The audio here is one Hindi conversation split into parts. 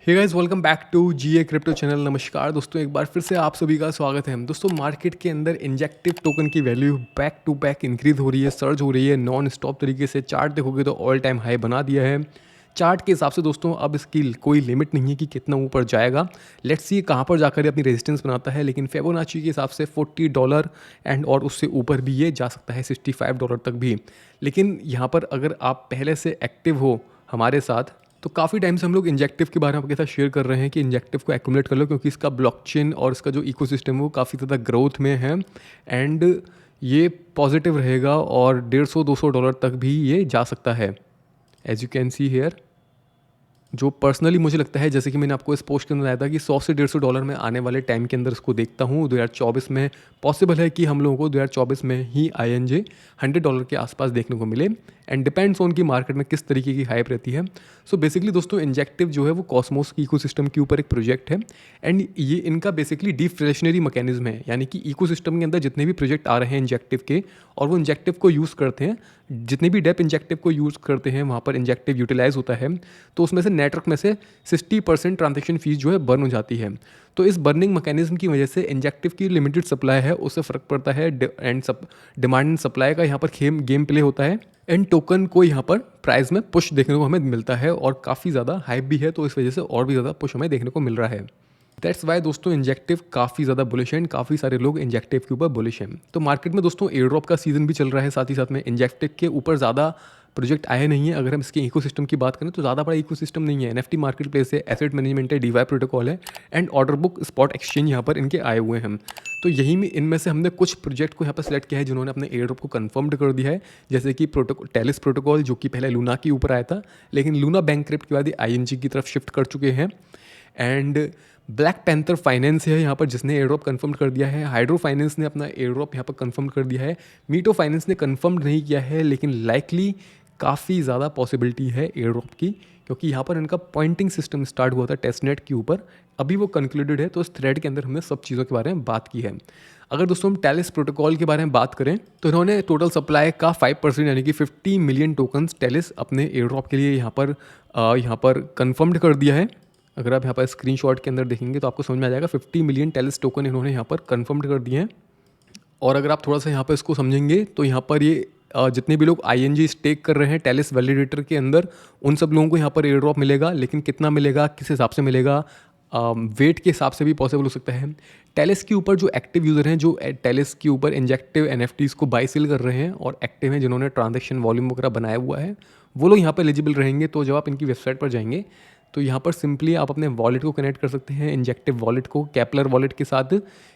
Hey guys, welcome back to GA crypto channel. नमस्कार दोस्तों, एक बार फिर से आप सभी का स्वागत है। दोस्तों, मार्केट के अंदर इंजेक्टिव टोकन की value back to back increase हो रही है, सर्ज हो रही है नॉन स्टॉप तरीके से। चार्ट देखोगे तो ऑल टाइम हाई बना दिया है। चार्ट के हिसाब से दोस्तों अब इसकी कोई लिमिट नहीं है कि कितना ऊपर जाएगा। लेट्स सी कहाँ पर जाकर ये अपनी रेजिस्टेंस बनाता है, लेकिन फिबोनाची के हिसाब से $40 एंड और उससे ऊपर भी ये जा सकता है, $65 तक भी। लेकिन यहाँ पर अगर आप पहले से एक्टिव हो हमारे साथ, तो काफ़ी टाइम से हम लोग इंजेक्टिव के बारे में आपके साथ शेयर कर रहे हैं कि इंजेक्टिव को एक्यूमुलेट कर लो, क्योंकि इसका ब्लॉकचेन और इसका जो इकोसिस्टम है वो काफ़ी ज़्यादा ग्रोथ में है एंड ये पॉजिटिव रहेगा और $150-200 तक भी ये जा सकता है, as you can see here. जो पर्सनली मुझे लगता है, जैसे कि मैंने आपको इस पोस्ट के अंदर बताया था कि $100 से $150 में आने वाले टाइम के अंदर इसको देखता हूँ। 2024 में पॉसिबल है कि हम लोगों को 2024 में ही INJ $100 के आसपास देखने को मिले एंड डिपेंड्स ऑन की मार्केट में किस तरीके की हाइप रहती है। सो बेसिकली दोस्तों, इंजेक्टिव जो है वो कॉस्मोस की इकोसिस्टम के ऊपर एक प्रोजेक्ट है एंड ये इनका बेसिकली डिफ्लेशनरी मैकेनिज्म है, यानी कि इकोसिस्टम के अंदर जितने भी प्रोजेक्ट आ रहे हैं इंजेक्टिव के और वो इंजेक्टिव को यूज़ करते हैं, जितने भी डेप इंजेक्टिव को यूज़ करते हैं वहाँ पर इंजेक्टिव यूटिलाइज होता है, तो उसमें से नेटवर्क में से 60% ट्रांजेक्शन फीस जो है बर्न हो जाती है। तो इस बर्निंग मैकेनिज्म की वजह से इंजेक्टिव की लिमिटेड सप्लाई है उससे फ़र्क पड़ता है एंड डिमांड एंड सप्लाई का यहाँ पर गेम प्ले होता है एंड टोकन को यहाँ पर प्राइस में पुश देखने को हमें मिलता है और काफ़ी ज़्यादा हाइप भी है, तो इस वजह से और भी ज़्यादा पुश हमें देखने को मिल रहा है। दैट्स वाई दोस्तों इंजेक्टिव काफ़ी ज़्यादा बुलिश है एंड काफ़ी सारे लोग इंजेक्टिव के ऊपर बुलिश हैं। तो मार्केट में दोस्तों एयर ड्रॉप का सीज़न भी चल रहा है, साथ ही साथ में इंजेक्टिव के ऊपर ज़्यादा प्रोजेक्ट आए नहीं है। अगर हम इसके इकोसिस्टम की बात करें तो ज़्यादा बड़ा इकोसिस्टम नहीं है। NFT मार्केट प्लेस है, एसेट मैनेजमेंट है, DeFi प्रोटोकॉल है and order book spot exchange यहाँ पर इनके आए हुए हैं। तो यही में इनमें से हमने कुछ प्रोजेक्ट को यहाँ पर सेलेक्ट किया है जिन्होंने अपने एयर ड्रॉप को कंफर्म्ड कर दिया है, जैसे कि टेलिस प्रोटोकॉल जो कि पहले लूना के ऊपर आया था, लेकिन लूना बैंकक्रिप्ट के बाद ये ING की तरफ शिफ्ट कर चुके हैं। एंड ब्लैक पैंथर फाइनेंस है यहाँ पर जिसने एयर ड्रॉप कन्फर्म कर दिया है। हाइड्रो फाइनेंस ने अपना एयर ड्रॉप यहाँ पर कन्फर्म कर दिया है। मीटो फाइनेंस ने कन्फर्म नहीं किया है, लेकिन लाइकली काफ़ी ज़्यादा पॉसिबिलिटी है एयर ड्रॉप की, क्योंकि यहाँ पर इनका पॉइंटिंग सिस्टम स्टार्ट हुआ था टेस्टनेट के ऊपर, अभी वो कंक्लूडेड है। तो इस थ्रेड के अंदर हमने सब चीज़ों के बारे में बात की है। अगर दोस्तों हम टेलिस प्रोटोकॉल के बारे में बात करें तो इन्होंने टोटल सप्लाई का 5% यानी कि 50 मिलियन टोकन्स टेलिस अपने एयर ड्रॉप के लिए यहाँ पर कन्फर्म्ड कर दिया है। अगर आप यहाँ पर स्क्रीनशॉट के अंदर देखेंगे तो आपको समझ में आ जाएगा 50 मिलियन टेलिस टोकन इन्होंने यहाँ पर कन्फर्म्ड कर दिए हैं। और अगर आप थोड़ा सा यहाँ पर इसको समझेंगे तो यहाँ पर ये जितने भी लोग ING स्टेक कर रहे हैं टेलिस वैलिडेटर के अंदर, उन सब लोगों को यहाँ पर एयर ड्रॉप मिलेगा, लेकिन कितना मिलेगा, किस हिसाब से मिलेगा, वेट के हिसाब से भी पॉसिबल हो सकता है। टेलिस के ऊपर जो एक्टिव यूज़र हैं, जो टेलिस के ऊपर इंजेक्टिव NFTs को बाई सेल कर रहे हैं और एक्टिव हैं, जिन्होंने ट्रांजेक्शन वॉल्यूम वगैरह बनाया हुआ है, वो लोग यहाँ पर एलिजिबल रहेंगे। तो जब आप इनकी वेबसाइट पर जाएंगे तो यहाँ पर सिंपली आप अपने वॉलेट को कनेक्ट कर सकते हैं, इंजेक्टिव वॉलेट को केपलर वॉलेट के साथ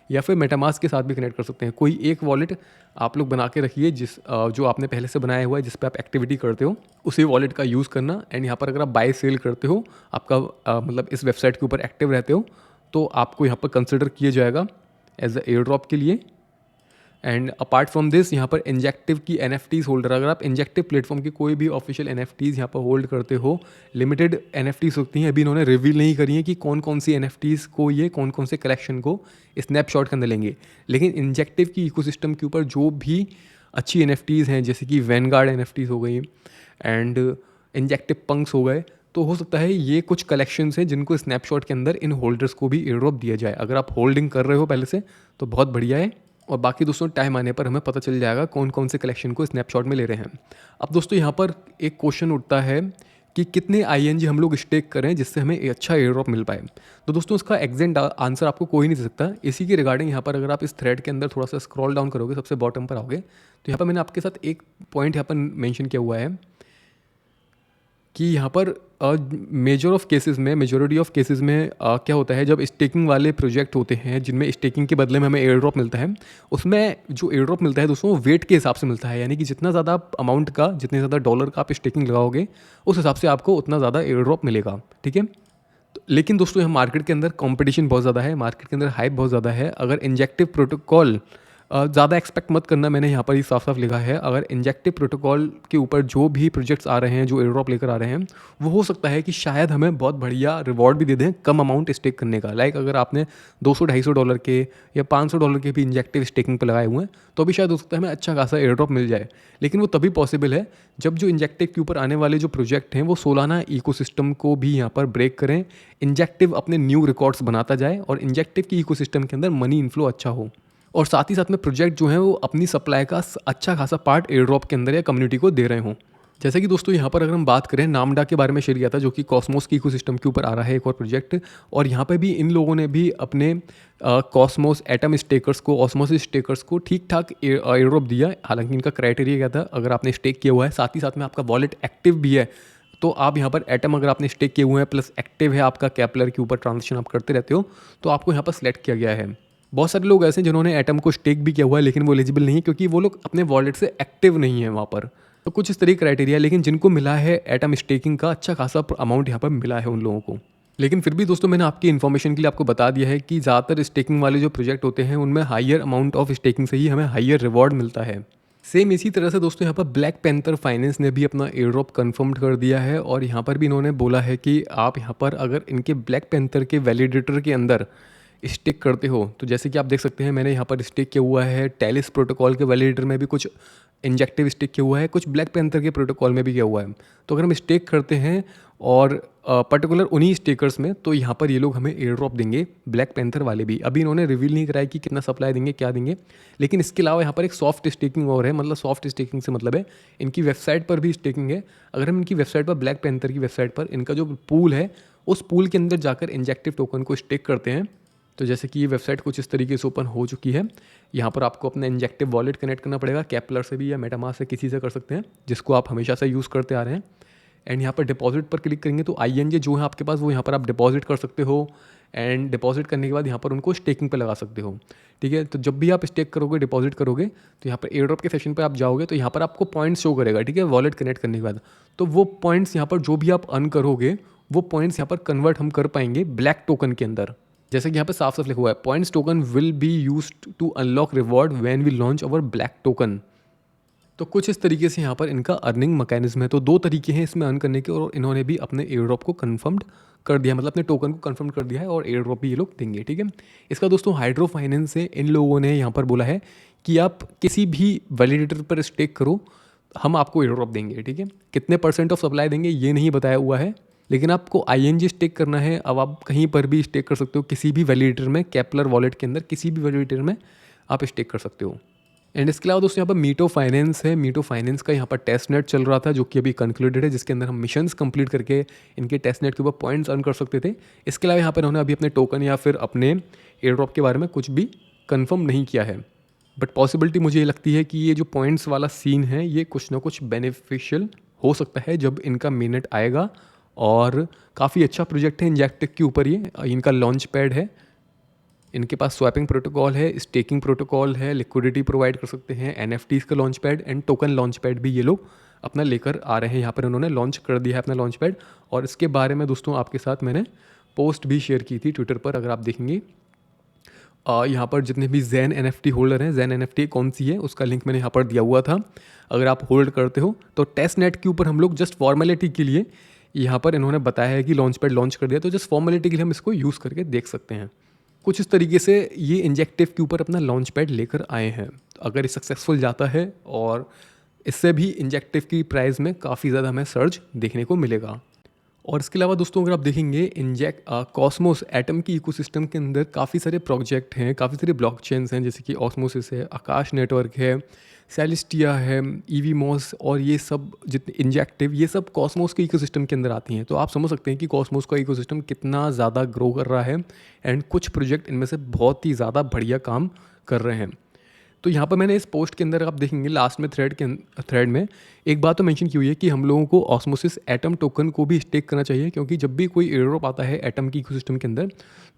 या फिर मेटामास्क के साथ भी कनेक्ट कर सकते हैं। कोई एक वॉलेट आप लोग बना के रखिए जो आपने पहले से बनाया हुआ है, जिस पे आप एक्टिविटी करते हो, उसी वॉलेट का यूज़ करना। एंड यहाँ पर अगर आप बाय सेल करते हो, आपका मतलब इस वेबसाइट के ऊपर एक्टिव रहते हो, तो आपको यहाँ पर कंसिडर किया जाएगा एज अ एयर ड्रॉप के लिए। एंड अपार्ट फ्रॉम दिस, यहाँ पर इंजेक्टिव की NFTs होल्डर, अगर आप इंजेक्टिव प्लेटफॉर्म की कोई भी ऑफिशियल NFTs यहाँ पर होल्ड करते हो, लिमिटेड NFTs होती हैं, अभी इन्होंने रिवील नहीं करी है कि कौन कौन सी NFTs को ये कौन कौन से कलेक्शन को स्नैपशॉट के अंदर लेंगे। लेकिन इंजेक्टिव की इकोसिस्टम के ऊपर जो भी अच्छी NFTs हैं, जैसे कि वैनगार्ड NFTs हो गई एंड इंजेक्टिव पंक्स हो गए, तो हो सकता है ये कुछ कलेक्शंस हैं जिनको स्नैपशॉट के अंदर इन होल्डर्स को भी एयर ड्रॉप दिया जाए। अगर आप होल्डिंग कर रहे हो पहले से तो बहुत बढ़िया है, और बाकी दोस्तों टाइम आने पर हमें पता चल जाएगा कौन कौन से कलेक्शन को स्नैपशॉट में ले रहे हैं। अब दोस्तों यहाँ पर एक क्वेश्चन उठता है कि कितने ING हम लोग स्टेक करें जिससे हमें एक अच्छा एयर ड्रॉप मिल पाए। तो दोस्तों इसका एग्जैक्ट आंसर आपको कोई नहीं दे सकता। इसी के रिगार्डिंग यहाँ पर अगर आप इस थ्रेड के अंदर थोड़ा सा स्क्रॉल डाउन करोगे, सबसे बॉटम पर आओगे, तो यहाँ पर मैंने आपके साथ एक पॉइंट यहाँ पर मेंशन किया हुआ है कि यहाँ पर मेजोरिटी ऑफ केसेस में क्या होता है, जब स्टेकिंग वाले प्रोजेक्ट होते हैं जिनमें स्टेकिंग के बदले में हमें एयर ड्रॉप मिलता है, उसमें जो एयर ड्रॉप मिलता है दोस्तों वेट के हिसाब से मिलता है, यानी कि जितना ज़्यादा अमाउंट का, जितने ज़्यादा डॉलर का आप स्टेकिंग लगाओगे उस हिसाब से आपको उतना ज़्यादा एयर ड्रॉप मिलेगा। ठीक है, लेकिन दोस्तों यहाँ मार्केट के अंदर कंपटीशन बहुत ज़्यादा है, मार्केट के अंदर हाइप बहुत ज़्यादा है। अगर इंजेक्टिव प्रोटोकॉल ज़्यादा एक्सपेक्ट मत करना, मैंने यहाँ पर ही साफ साफ लिखा है। अगर इंजेक्टिव प्रोटोकॉल के ऊपर जो भी प्रोजेक्ट्स आ रहे हैं, जो एयर ड्रॉप लेकर आ रहे हैं, वो हो सकता है कि शायद हमें बहुत बढ़िया रिवॉर्ड भी दे दें कम अमाउंट स्टेक करने का। लाइक अगर आपने $200-250 के या $500 के भी इंजेक्टिव स्टेकिंग पर लगाए हुए हैं, तो भी शायद हो सकता है हमें अच्छा खासा एयर ड्रॉप मिल जाए। लेकिन वो तभी पॉसिबल है जब जो इंजेक्टिव के ऊपर आने वाले जो प्रोजेक्ट हैं वो सोलाना इकोसिस्टम को भी यहाँ पर ब्रेक करें, इंजेक्टिव अपने न्यू रिकॉर्ड्स बनाता जाए और इंजेक्टिव की इकोसिस्टम के अंदर मनी इन्फ्लो अच्छा हो, और साथ ही साथ में प्रोजेक्ट जो हैं वो अपनी सप्लाई का अच्छा खासा पार्ट एयर ड्रॉप के अंदर या कम्युनिटी को दे रहे हों। जैसे कि दोस्तों यहाँ पर अगर हम बात करें, नामडा के बारे में शेयर किया था, जो कि कॉस्मोस की इकोसिस्टम के ऊपर आ रहा है एक और प्रोजेक्ट, और यहाँ पे भी इन लोगों ने भी अपने कॉस्मोस एटम स्टेकर्स को, ऑस्मोसिस स्टेकर्स को ठीक ठाक एयर ड्रॉप दिया। हालांकि इनका क्राइटेरिया क्या था, अगर आपने स्टेक किया हुआ है, साथ ही साथ में आपका वॉलेट एक्टिव भी है, तो आप यहाँ पर एटम अगर आपने स्टेक किए हुए हैं प्लस एक्टिव है आपका केपलर के ऊपर, ट्रांजेक्शन आप करते रहते हो, तो आपको यहाँ पर सिलेक्ट किया गया है। बहुत सारे लोग ऐसे हैं जिन्होंने एटम को स्टेक भी किया हुआ है, लेकिन वो एलिजिबल नहीं है क्योंकि वो लोग अपने वॉलेट से एक्टिव नहीं है वहाँ पर। तो कुछ इस तरीके क्राइटेरिया, लेकिन जिनको मिला है एटम स्टेकिंग का अच्छा खासा अमाउंट यहाँ पर मिला है उन लोगों को। लेकिन फिर भी दोस्तों, मैंने आपकी इन्फॉर्मेशन के लिए आपको बता दिया है कि ज़्यादातर स्टेकिंग वाले जो प्रोजेक्ट होते हैं उनमें हायर अमाउंट ऑफ स्टेकिंग से ही हमें हायर रिवॉर्ड मिलता है। सेम इसी तरह से दोस्तों यहाँ पर ब्लैक पैंथर फाइनेंस ने भी अपना एयर ड्रॉप कन्फर्म कर दिया है, और यहाँ पर भी इन्होंने बोला है कि आप यहाँ पर अगर इनके ब्लैक पैंथर के वैलिडेटर के अंदर स्टिक करते हो, तो जैसे कि आप देख सकते हैं मैंने यहाँ पर स्टिक किया हुआ है, टेलिस प्रोटोकॉल के वैलिडेटर में भी कुछ इंजेक्टिव स्टिक किया हुआ है, कुछ ब्लैक पैंथर के प्रोटोकॉल में भी किया हुआ है। तो अगर हम स्टेक करते हैं और पर्टिकुलर उन्हीं स्टेकर्स में, तो यहाँ पर ये लोग हमें एयर ड्रॉप देंगे, ब्लैक पैंथर वाले भी। अभी इन्होंने रिवील नहीं कराया कि कितना सप्लाई देंगे, क्या देंगे, लेकिन इसके अलावा यहाँ पर एक सॉफ्ट स्टेकिंग और है। मतलब सॉफ्ट स्टेकिंग से मतलब है इनकी वेबसाइट पर भी स्टेकिंग है। अगर हम इनकी वेबसाइट पर, ब्लैक पैंथर की वेबसाइट पर, इनका जो पूल है उस पूल के अंदर जाकर इंजेक्टिव टोकन को स्टेक करते हैं, तो जैसे कि ये वेबसाइट कुछ इस तरीके से ओपन हो चुकी है। यहाँ पर आपको अपना इंजेक्टिव वॉलेट कनेक्ट करना पड़ेगा, केपलर से भी या मेटामास्क से, किसी से कर सकते हैं जिसको आप हमेशा से यूज़ करते आ रहे हैं। एंड यहाँ पर डिपॉजिट पर क्लिक करेंगे तो INJ जो है आपके पास, वो यहाँ पर आप डिपॉजिट कर सकते हो, एंड डिपॉजिट करने के बाद यहाँ पर उनको स्टेकिंग पर लगा सकते हो। ठीक है, तो जब भी आप स्टेक करोगे, डिपॉजिट करोगे, तो यहाँ पर एयर ड्रॉप के सेशन पर आप जाओगे तो यहाँ पर आपको पॉइंट्स शो करेगा। ठीक है, वॉलेट कनेक्ट करने के बाद, तो वो पॉइंट्स यहाँ पर जो भी आप अर्न करोगे, वो पॉइंट्स यहाँ पर कन्वर्ट हम कर पाएंगे ब्लैक टोकन के अंदर। जैसे कि यहाँ पे साफ साफ लिखा हुआ है, points token will be used to unlock reward when we launch our black token. तो कुछ इस तरीके से यहाँ पर इनका अर्निंग मैकेनिज्म है। तो दो तरीके हैं इसमें अर्न करने के, और इन्होंने भी अपने एयर ड्रॉप को कन्फर्म्ड कर दिया, मतलब अपने टोकन को कन्फर्म कर दिया है, और एयर ड्रॉप भी ये लोग देंगे। ठीक है, इसका दोस्तों हाइड्रो फाइनेंस से इन लोगों ने यहाँ पर बोला है कि आप किसी भी वैलिडेटर पर स्टेक करो, हम आपको एयर ड्रॉप देंगे। ठीक है, कितने % ऑफ सप्लाई देंगे ये नहीं बताया हुआ है, लेकिन आपको INJ स्टेक करना है। अब आप कहीं पर भी स्टेक कर सकते हो, किसी भी वैलिडेटर में, केपलर वॉलेट के अंदर किसी भी वैलिडेटर में आप स्टेक कर सकते हो। एंड इसके अलावा दोस्तों यहाँ पर मीटो फाइनेंस है। मीटो फाइनेंस का यहाँ पर टेस्ट नेट चल रहा था, जो कि अभी कंक्लूडेड है, जिसके अंदर हम मिशंस कंप्लीट करके इनके टेस्ट नेट के ऊपर पॉइंट्स अर्न कर सकते थे। इसके अलावा यहाँ पर उन्होंने अभी अपने टोकन या फिर अपने एयर ड्रॉप के बारे में कुछ भी कंफर्म नहीं किया है, बट पॉसिबिलिटी मुझे ये लगती है कि ये जो पॉइंट्स वाला सीन है ये कुछ ना कुछ बेनिफिशियल हो सकता है जब इनका मिनट आएगा। और काफ़ी अच्छा प्रोजेक्ट है इंजेक्टिव के ऊपर, ये इनका लॉन्च पैड है, इनके पास स्वैपिंग प्रोटोकॉल है, स्टेकिंग प्रोटोकॉल है, लिक्विडिटी प्रोवाइड कर सकते हैं, NFTs का launch pad and token launch pad भी ये लोग अपना लेकर आ रहे हैं। यहाँ पर उन्होंने लॉन्च कर दिया है अपना लॉन्च पैड, और इसके बारे में दोस्तों आपके साथ मैंने पोस्ट भी शेयर की थी ट्विटर पर, अगर आप देखेंगे। यहाँ पर जितने भी जैन NFT होल्डर हैं, जैन NFT कौन सी है उसका लिंक मैंने यहाँ पर दिया हुआ था। अगर आप होल्ड करते हो तो टेस्ट नेट के ऊपर हम लोग जस्ट फॉर्मेलिटी के लिए, यहाँ पर इन्होंने बताया है कि लॉन्च पैड लॉन्च कर दिया, तो जस्ट फॉर्मेलिटी के लिए हम इसको यूज़ करके देख सकते हैं। कुछ इस तरीके से ये इंजेक्टिव के ऊपर अपना लॉन्च पैड लेकर आए हैं। अगर ये सक्सेसफुल जाता है, और इससे भी इंजेक्टिव की प्राइस में काफ़ी ज़्यादा हमें सर्ज देखने को मिलेगा। और इसके अलावा दोस्तों अगर आप देखेंगे, कॉस्मोस एटम की इकोसिस्टम के अंदर काफ़ी सारे प्रोजेक्ट हैं, काफ़ी सारे ब्लॉकचेन्स हैं, जैसे कि ऑस्मोसिस है, आकाश नेटवर्क है, सेलेस्टिया है, EVMOS, और ये सब जितने इंजेक्टिव, ये सब कॉस्मोस के इकोसिस्टम के अंदर आती हैं। तो आप समझ सकते हैं कि कॉस्मोस का इकोसिस्टम कितना ज़्यादा ग्रो कर रहा है, एंड कुछ प्रोजेक्ट इनमें से बहुत ही ज़्यादा बढ़िया काम कर रहे हैं। तो यहाँ पर मैंने इस पोस्ट के अंदर आप देखेंगे लास्ट में थ्रेड में एक बात तो मेंशन की हुई है कि हम लोगों को ऑस्मोसिस एटम टोकन को भी स्टेक करना चाहिए, क्योंकि जब भी कोई एयर ड्रॉप आता है एटम की इकोसिस्टम के अंदर,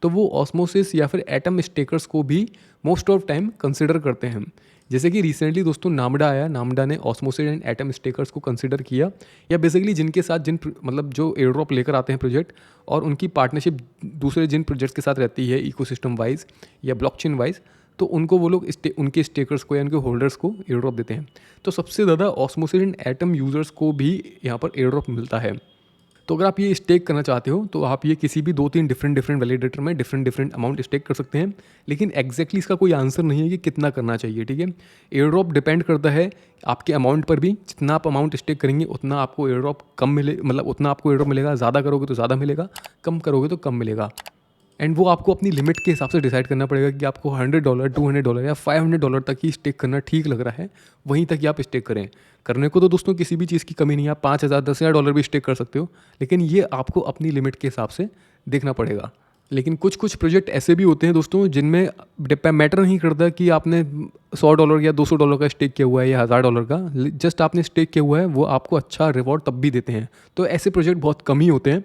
तो वो ऑस्मोसिस या फिर एटम स्टेकर्स को भी मोस्ट ऑफ टाइम कंसिडर करते हैं। जैसे कि रिसेंटली दोस्तों नामडा आया, नामडा ने ऑस्मोसिस एंड एटम स्टेकर्स को कंसिडर किया, या बेसिकली जिनके साथ मतलब जो एयर ड्रॉप लेकर आते हैं प्रोजेक्ट, और उनकी पार्टनरशिप दूसरे जिन प्रोजेक्ट्स के साथ रहती है इकोसिस्टम वाइज या ब्लॉकचेन वाइज, तो उनको वो लोग उनके स्टेकर्स को या उनके होल्डर्स को एयर ड्रॉप देते हैं। तो सबसे ज़्यादा ऑस्मोसिस एंड एटम यूज़र्स को भी यहाँ पर एयर ड्रॉप मिलता है। तो अगर आप ये स्टेक करना चाहते हो तो आप ये किसी भी 2-3 डिफरेंट वैलिडेटर में डिफरेंट अमाउंट स्टेक कर सकते हैं। लेकिन एग्जैक्टली इसका कोई आंसर नहीं है कि कितना करना चाहिए, ठीक है। एयर ड्रॉप डिपेंड करता है आपके अमाउंट पर भी। जितना आप अमाउंट स्टेक करेंगे उतना आपको एयर ड्रॉप कम मिले, मतलब उतना आपको एयर ड्रॉप मिलेगा। ज़्यादा करोगे तो ज़्यादा मिलेगा, कम करोगे तो कम मिलेगा। एंड वो आपको अपनी लिमिट के हिसाब से डिसाइड करना पड़ेगा कि आपको $100, $200 या $500 तक ही स्टेक करना ठीक लग रहा है, वहीं तक ही आप स्टेक करें। करने को तो दोस्तों किसी भी चीज़ की कमी नहीं है, आप $5,000 $10,000 भी स्टेक कर सकते हो, लेकिन ये आपको अपनी लिमिट के हिसाब से देखना पड़ेगा। लेकिन कुछ कुछ प्रोजेक्ट ऐसे भी होते हैं दोस्तों जिनमें मैटर नहीं करता कि आपने $100 या $200 का स्टेक किया हुआ है या $1,000 का, जस्ट आपने स्टेक किया हुआ है, वो आपको अच्छा रिवॉर्ड तब भी देते हैं। तो ऐसे प्रोजेक्ट बहुत कम ही होते हैं।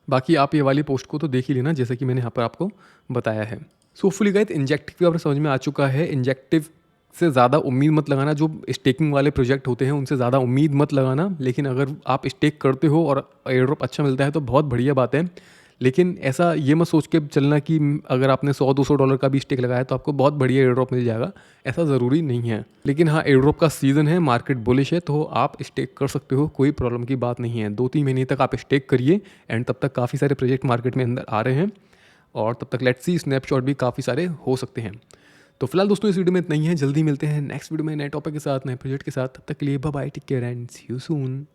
बाकी आप ये वाली पोस्ट को तो देख ही लेना, जैसे कि मैंने यहाँ पर आपको बताया है। सो होपफुली गाइस इंजेक्टिव आपको समझ में आ चुका है। इंजेक्टिव से ज़्यादा उम्मीद मत लगाना, जो स्टेकिंग वाले प्रोजेक्ट होते हैं उनसे ज़्यादा उम्मीद मत लगाना। लेकिन अगर आप स्टेक करते हो और एयर ड्रॉप अच्छा मिलता है तो बहुत बढ़िया बात है। लेकिन ऐसा ये मत सोच के चलना कि अगर आपने $100-200 का भी स्टेक लगाया तो आपको बहुत बढ़िया एयर ड्रॉप मिल जाएगा, ऐसा ज़रूरी नहीं है। लेकिन हाँ, एयर ड्रॉप का सीज़न है, मार्केट बुलिश है, तो आप स्टेक कर सकते हो, कोई प्रॉब्लम की बात नहीं है। 2-3 महीने तक आप स्टेक करिए एंड तब तक काफ़ी सारे प्रोजेक्ट मार्केट में अंदर आ रहे हैं और तब तक लेट्स सी स्नैपशॉट भी काफ़ी सारे हो सकते हैं। तो फिलहाल दोस्तों इस वीडियो में इतना ही है। जल्दी मिलते हैं नेक्स्ट वीडियो में नए टॉपिक के साथ, नए प्रोजेक्ट के साथ। तब तक के लिए bye bye, take care and see you soon.